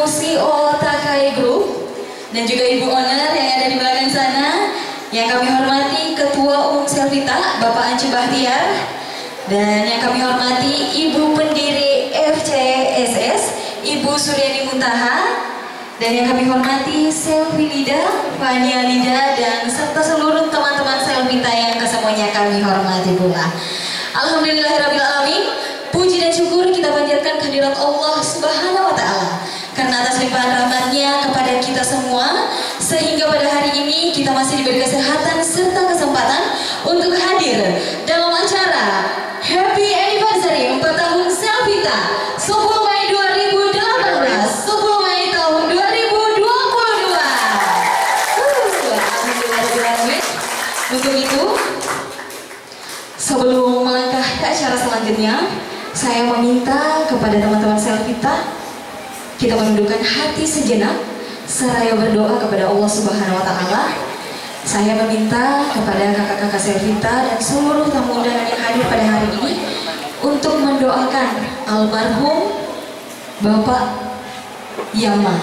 CEO Takai Group dan juga Ibu Owner yang ada di belakang sana, yang kami hormati Ketua Umum Selvita Bapak Ancu Bahtiar, dan yang kami hormati Ibu Pendiri FCSS Ibu Suryani Muntaha, dan yang kami hormati Selvi Lida, Fania Lida, dan serta seluruh teman-teman Selvita yang kesemuanya kami hormati pula. Alhamdulillahirrabbilalamin, puji dan syukur kita panjatkan kehadirat Allah Subhanahu wa Ta'ala karena atas limpahan rahmatnya kepada kita semua, sehingga pada hari ini kita masih diberi kesehatan serta kesempatan untuk hadir dalam acara Happy Anniversary 4 tahun Selvita 10 Mei 2018, 10 Mei tahun 2022. Alhamdulillah. Untuk itu, sebelum melangkah ke acara selanjutnya, saya meminta kepada teman-teman Selvita, kita menundukkan hati sejenak seraya berdoa kepada Allah Subhanahu wa Ta'ala. Saya meminta kepada kakak-kakak Selvita dan seluruh tamu undangan yang hadir pada hari ini untuk mendoakan almarhum Bapak Yama.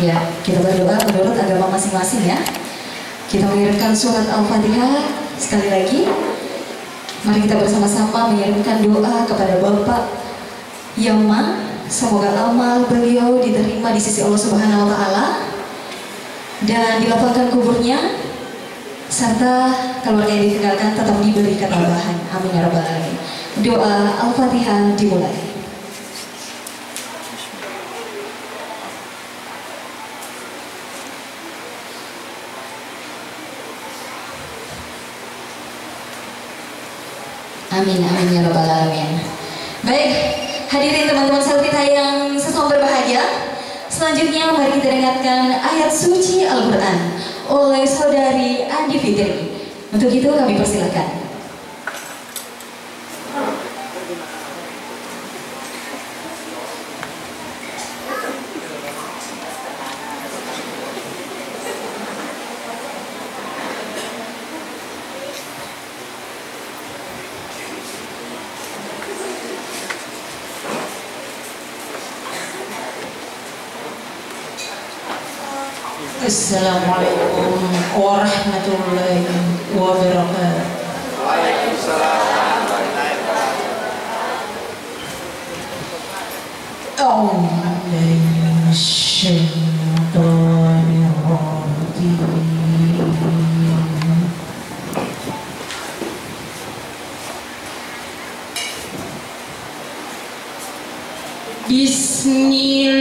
Ya, kita berdoa menurut agama masing-masing ya. Kita mengirimkan surat Al-Fatihah sekali lagi. Mari kita bersama-sama mengirimkan doa kepada Bapak Yama, semoga amal beliau diterima di sisi Allah Subhanahu wa Ta'ala dan dilapangkan kuburnya, serta keluarga yang ditinggalkan tetap diberi ketabahan. Amin ya rabbal alamin. Doa Al-Fatihah dimulai. Amin amin ya rabbal alamin. Baik, hadirin teman-teman Selvita yang sesama berbahagia, selanjutnya mari kita dengarkan ayat suci Al-Quran oleh Saudari Andi Fitri. Untuk itu kami persilakan. Assalamualaikum warahmatullahi wabarakatuh. Waalaikumsalam warahmatullahi wabarakatuh. Bismillah.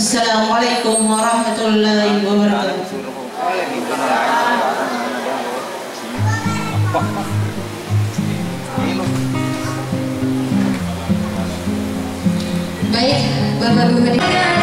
Assalamualaikum warahmatullahi wabarakatuh. Baik, Bapak Ibu hadirin.